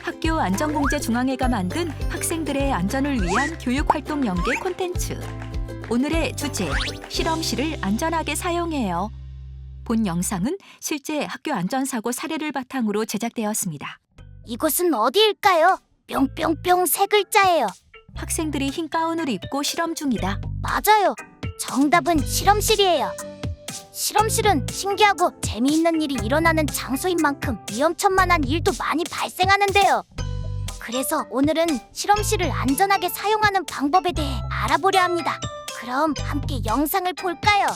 학교 안전공제중앙회가 만든 학생들의 안전을 위한 교육활동 연계 콘텐츠. 오늘의 주제, 실험실을 안전하게 사용해요. 본 영상은 실제 학교 안전사고 사례를 바탕으로 제작되었습니다. 이곳은 어디일까요? 뿅뿅뿅 세 글자예요. 학생들이 흰 가운을 입고 실험 중이다. 맞아요. 정답은 실험실이에요. 실험실은 신기하고 재미있는 일이 일어나는 장소인 만큼 위험천만한 일도 많이 발생하는데요. 그래서 오늘은 실험실을 안전하게 사용하는 방법에 대해 알아보려 합니다. 그럼 함께 영상을 볼까요?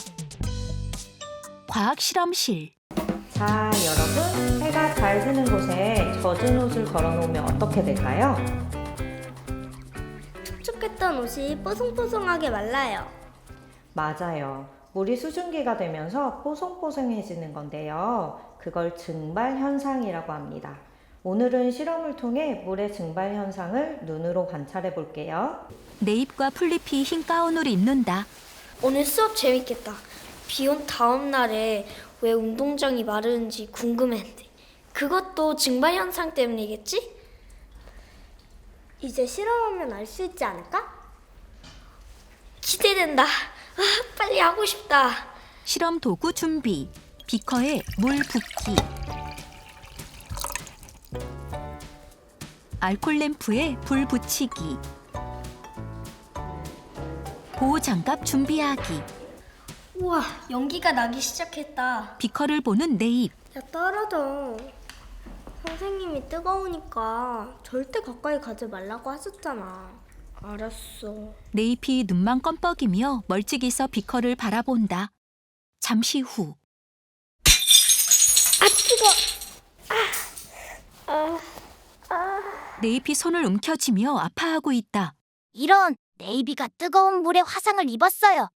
과학 실험실. 자, 여러분, 해가 잘 드는 곳에 젖은 옷을 걸어놓으면 어떻게 될까요? 축축했던 옷이 뽀송뽀송하게 말라요. 맞아요. 물이 수증기가 되면서 뽀송뽀송해지는 건데요. 그걸 증발 현상이라고 합니다. 오늘은 실험을 통해 물의 증발 현상을 눈으로 관찰해 볼게요. 네잎과 풀잎이 흰 가운을 입는다. 오늘 수업 재밌겠다. 비 온 다음 날에 왜 운동장이 마르는지 궁금했는데 그것도 증발 현상 때문이겠지? 이제 실험하면 알 수 있지 않을까? 기대된다. 빨리 하고 싶다. 실험 도구 준비. 비커에 물 붓기. 알콜 램프에 불 붙이기. 보호 장갑 준비하기. 우와, 연기가 나기 시작했다. 비커를 보는 네잎. 야, 떨어져. 선생님이 뜨거우니까 절대 가까이 가지 말라고 하셨잖아. 알았어. 네잎이 눈만 껌뻑이며 멀찍이서 비커를 바라본다. 잠시 후 아, 뜨거. 네잎이 손을 움켜쥐며 아파하고 있다. 이런, 네이비가 뜨거운 물에 화상을 입었어요.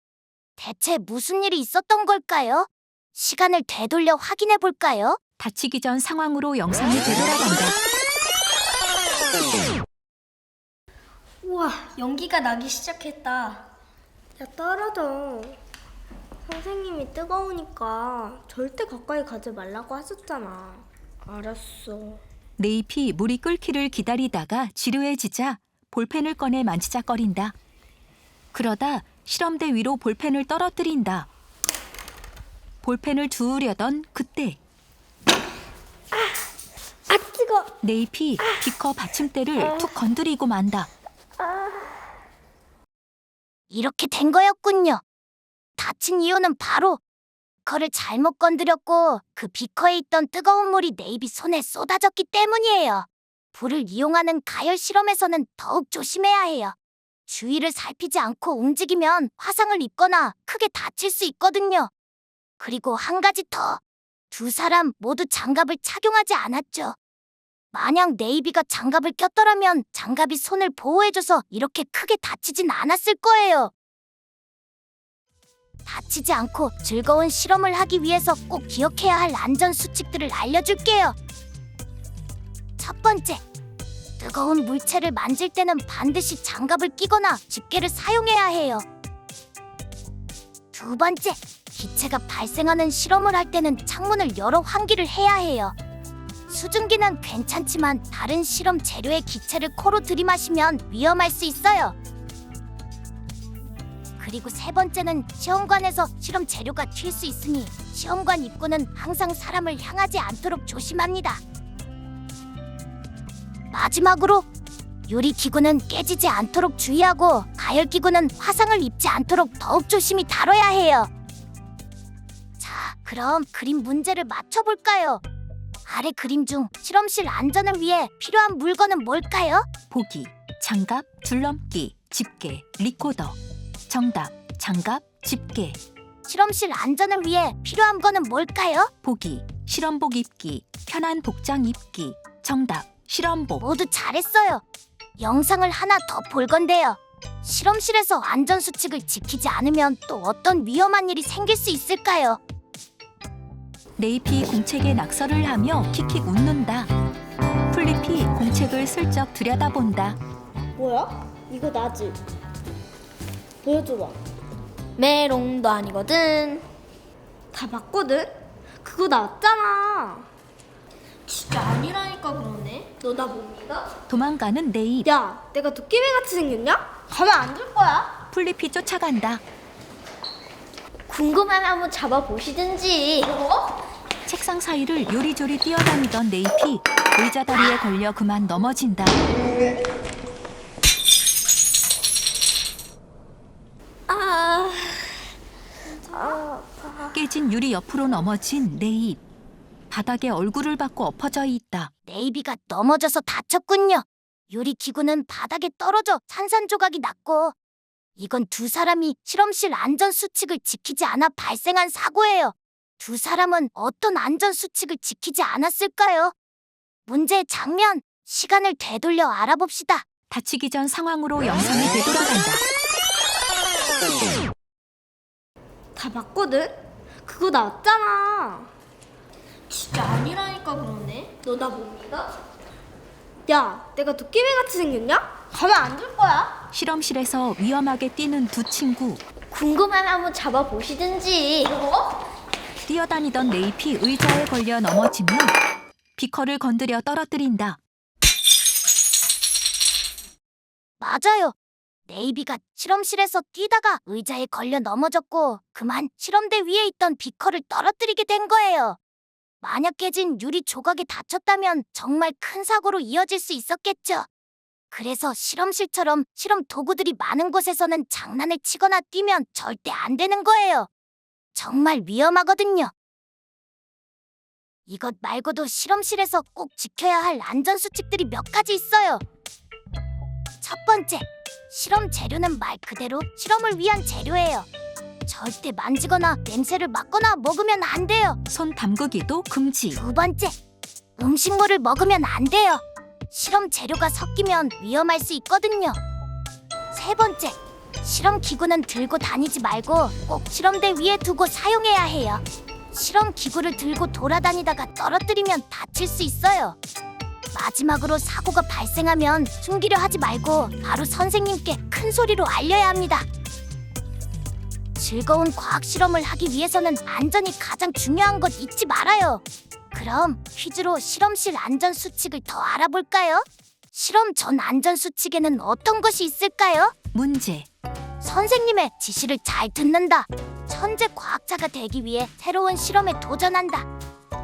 대체 무슨 일이 있었던 걸까요? 시간을 되돌려 확인해 볼까요? 다치기 전 상황으로 영상을 되돌아간다. 우와, 연기가 나기 시작했다. 야, 떨어져. 선생님이 뜨거우니까 절대 가까이 가지 말라고 하셨잖아. 알았어. 네잎이 물이 끓기를 기다리다가 지루해지자 볼펜을 꺼내 만지작거린다. 그러다 실험대 위로 볼펜을 떨어뜨린다. 볼펜을 주우려던 그때 아, 뜨거. 네잎이 비커 받침대를 툭 건드리고 만다. 이렇게 된 거였군요. 다친 이유는 바로 비커를 잘못 건드렸고 그 비커에 있던 뜨거운 물이 네이비 손에 쏟아졌기 때문이에요. 불을 이용하는 가열 실험에서는 더욱 조심해야 해요. 주위를 살피지 않고 움직이면 화상을 입거나 크게 다칠 수 있거든요. 그리고 한 가지 더. 두 사람 모두 장갑을 착용하지 않았죠. 만약 네이비가 장갑을 꼈더라면 장갑이 손을 보호해줘서 이렇게 크게 다치진 않았을 거예요. 다치지 않고 즐거운 실험을 하기 위해서 꼭 기억해야 할 안전 수칙들을 알려줄게요. 첫 번째, 뜨거운 물체를 만질 때는 반드시 장갑을 끼거나 집게를 사용해야 해요. 두 번째, 기체가 발생하는 실험을 할 때는 창문을 열어 환기를 해야 해요. 수증기는 괜찮지만 다른 실험 재료의 기체를 코로 들이마시면 위험할 수 있어요. 그리고 세 번째는 시험관에서 실험 재료가 튈 수 있으니 시험관 입구는 항상 사람을 향하지 않도록 조심합니다. 마지막으로 유리기구는 깨지지 않도록 주의하고 가열기구는 화상을 입지 않도록 더욱 조심히 다뤄야 해요. 자, 그럼 그림 문제를 맞춰볼까요? 아래 그림 중 실험실 안전을 위해 필요한 물건은 뭘까요? 보기, 장갑, 줄넘기, 집게, 리코더. 정답, 장갑, 집게. 실험실 안전을 위해 필요한 거는 뭘까요? 보기, 실험복 입기, 편한 복장 입기. 정답, 실험복. 모두 잘했어요. 영상을 하나 더 볼 건데요. 실험실에서 안전수칙을 지키지 않으면 또 어떤 위험한 일이 생길 수 있을까요? 네잎이 공책에 낙서를 하며 킥킥 웃는다. 풀잎이 공책을 슬쩍 들여다본다. 뭐야? 이거 나지? 보여줘봐. 메롱도 아니거든. 다 봤거든? 그거 나왔잖아. 진짜 아니라니까 그러네. 너 나 못 믿어? 도망가는 네잎. 야, 내가 도깨비 같이 생겼냐? 가만 안 둘 거야. 풀잎이 쫓아간다. 궁금하면 한번 잡아보시든지. 책상 사이를 요리조리 뛰어다니던 네잎이 의자 다리에 걸려 그만 넘어진다. 깨진 유리 옆으로 넘어진 네잎. 바닥에 얼굴을 받고 엎어져 있다. 네이비가 넘어져서 다쳤군요. 유리 기구는 바닥에 떨어져 산산조각이 났고, 이건 두 사람이 실험실 안전 수칙을 지키지 않아 발생한 사고예요. 두 사람은 어떤 안전 수칙을 지키지 않았을까요? 문제의 장면, 시간을 되돌려 알아봅시다. 다치기 전 상황으로 영상이 되돌아간다. 다 봤거든? 그거 나왔잖아. 진짜 아니라니까 그러네. 너 나 못 믿어? 야, 내가 도깨비 같이 생겼냐? 가만 안 둘 거야. 실험실에서 위험하게 뛰는 두 친구. 궁금하면 한번 잡아보시든지. 뛰어다니던 네잎이 의자에 걸려 넘어지며 비커를 건드려 떨어뜨린다. 맞아요. 네이비가 실험실에서 뛰다가 의자에 걸려 넘어졌고, 그만 실험대 위에 있던 비커를 떨어뜨리게 된 거예요. 만약 깨진 유리 조각에 다쳤다면 정말 큰 사고로 이어질 수 있었겠죠. 그래서 실험실처럼 실험 도구들이 많은 곳에서는 장난을 치거나 뛰면 절대 안 되는 거예요. 정말 위험하거든요. 이것 말고도 실험실에서 꼭 지켜야 할 안전수칙들이 몇 가지 있어요. 첫 번째, 실험 재료는 말 그대로 실험을 위한 재료예요. 절대 만지거나 냄새를 맡거나 먹으면 안 돼요. 손 담그기도 금지. 두 번째, 음식물을 먹으면 안 돼요. 실험 재료가 섞이면 위험할 수 있거든요. 세 번째, 실험 기구는 들고 다니지 말고 꼭 실험대 위에 두고 사용해야 해요. 실험 기구를 들고 돌아다니다가 떨어뜨리면 다칠 수 있어요. 마지막으로 사고가 발생하면 숨기려 하지 말고 바로 선생님께 큰 소리로 알려야 합니다. 즐거운 과학 실험을 하기 위해서는 안전이 가장 중요한 것 잊지 말아요. 그럼 퀴즈로 실험실 안전 수칙을 더 알아볼까요? 실험 전 안전 수칙에는 어떤 것이 있을까요? 문제. 선생님의 지시를 잘 듣는다. 천재 과학자가 되기 위해 새로운 실험에 도전한다.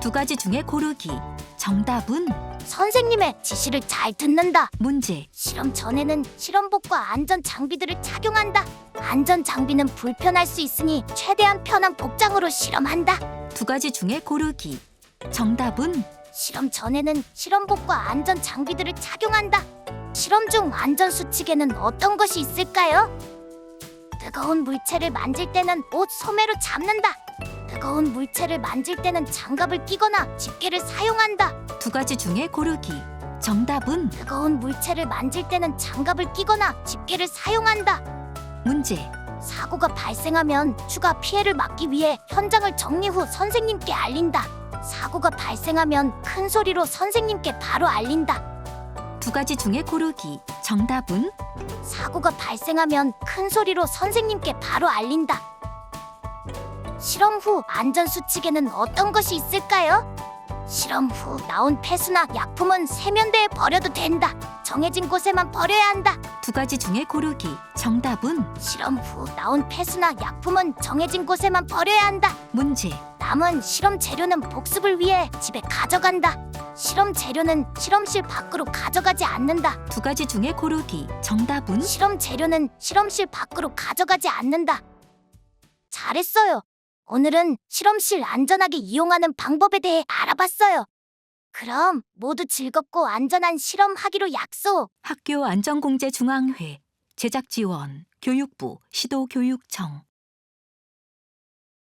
두 가지 중에 고르기. 정답은 선생님의 지시를 잘 듣는다. 문제. 실험 전에는 실험복과 안전 장비들을 착용한다. 안전 장비는 불편할 수 있으니 최대한 편한 복장으로 실험한다. 두 가지 중에 고르기. 정답은 실험 전에는 실험복과 안전 장비들을 착용한다. 실험 중 안전 수칙에는 어떤 것이 있을까요? 뜨거운 물체를 만질 때는 옷 소매로 잡는다. 뜨거운 물체를 만질 때는 장갑을 끼거나 집게를 사용한다. 두 가지 중에 고르기. 정답은 뜨거운 물체를 만질 때는 장갑을 끼거나 집게를 사용한다. 문제. 사고가 발생하면 추가 피해를 막기 위해 현장을 정리 후 선생님께 알린다. 사고가 발생하면 큰 소리로 선생님께 바로 알린다. 두 가지 중에 고르기. 정답은 사고가 발생하면 큰 소리로 선생님께 바로 알린다. 실험 후 안전 수칙에는 어떤 것이 있을까요? 실험 후 나온 폐수나 약품은 세면대에 버려도 된다. 정해진 곳에만 버려야 한다. 두 가지 중에 고르기. 정답은 실험 후 나온 폐수나 약품은 정해진 곳에만 버려야 한다. 문제. 남은 실험 재료는 복습을 위해 집에 가져간다. 실험 재료는 실험실 밖으로 가져가지 않는다. 두 가지 중에 고르기. 정답은 실험 재료는 실험실 밖으로 가져가지 않는다. 잘했어요. 오늘은 실험실 안전하게 이용하는 방법에 대해 알아봤어요. 그럼 모두 즐겁고 안전한 실험하기로 약속. 학교 안전공제 중앙회 제작 지원 교육부 시도교육청